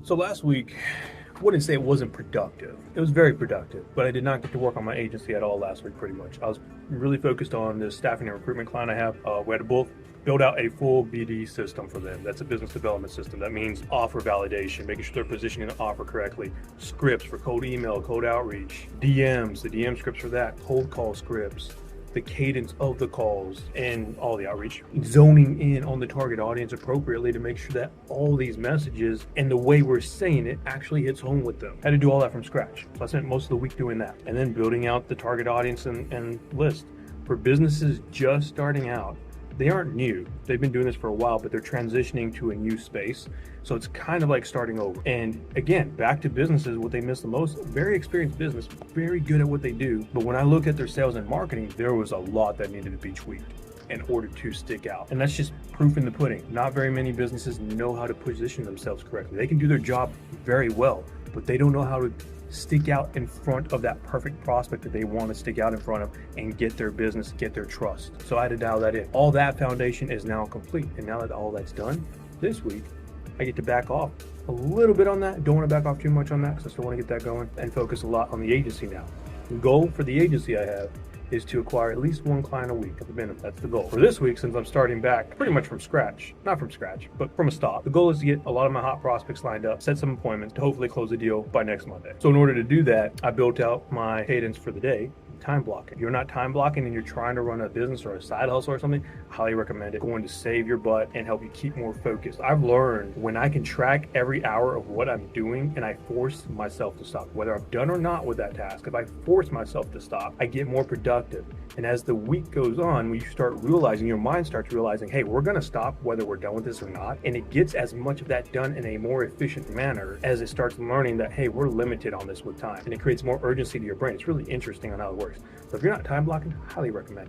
So last week, I wouldn't say it wasn't productive. It was very productive, but I did not get to work on my agency at all last week, pretty much. I was really focused on the staffing and recruitment client I have. We had to both build out a full BD system for them. That's a business development system. That means offer validation, making sure they're positioning the offer correctly, scripts for cold email, cold outreach, DMs, the DM scripts for that, cold call scripts, the cadence of the calls and all the outreach, zoning in on the target audience appropriately to make sure that all these messages and the way we're saying it actually hits home with them. I had to do all that from scratch. So I spent most of the week doing that and then building out the target audience and list. For businesses just starting out, they aren't new. They've been doing this for a while, but they're transitioning to a new space. So it's kind of like starting over. And again, back to businesses, what they miss the most, very experienced business, very good at what they do. But when I look at their sales and marketing, there was a lot that needed to be tweaked in order to stick out. And that's just proof in the pudding. Not very many businesses know how to position themselves correctly. They can do their job very well, but they don't know how to stick out in front of that perfect prospect that they want to stick out in front of and get their business, get their trust. So I had to dial that in. All that foundation is now complete. And now that all that's done, this week, I get to back off a little bit on that. Don't want to back off too much on that because I still want to get that going and focus a lot on the agency now. The goal for the agency I have is to acquire at least one client a week at the minimum. That's the goal. For this week, since I'm starting back pretty much from scratch, not from scratch, but from a stop, the goal is to get a lot of my hot prospects lined up, set some appointments to hopefully close the deal by next Monday. So in order to do that, I built out my cadence for the day, time blocking. If you're not time blocking and you're trying to run a business or a side hustle or something, I highly recommend it. Going to save your butt and help you keep more focused. I've learned when I can track every hour of what I'm doing and I force myself to stop, whether I'm done or not with that task, if I force myself to stop, I get more productive. And as the week goes on, when you start realizing, your mind starts realizing, hey, we're going to stop whether we're done with this or not. And it gets as much of that done in a more efficient manner as it starts learning that, hey, we're limited on this with time. And it creates more urgency to your brain. It's really interesting on how it works. So if you're not time blocking, highly recommend it.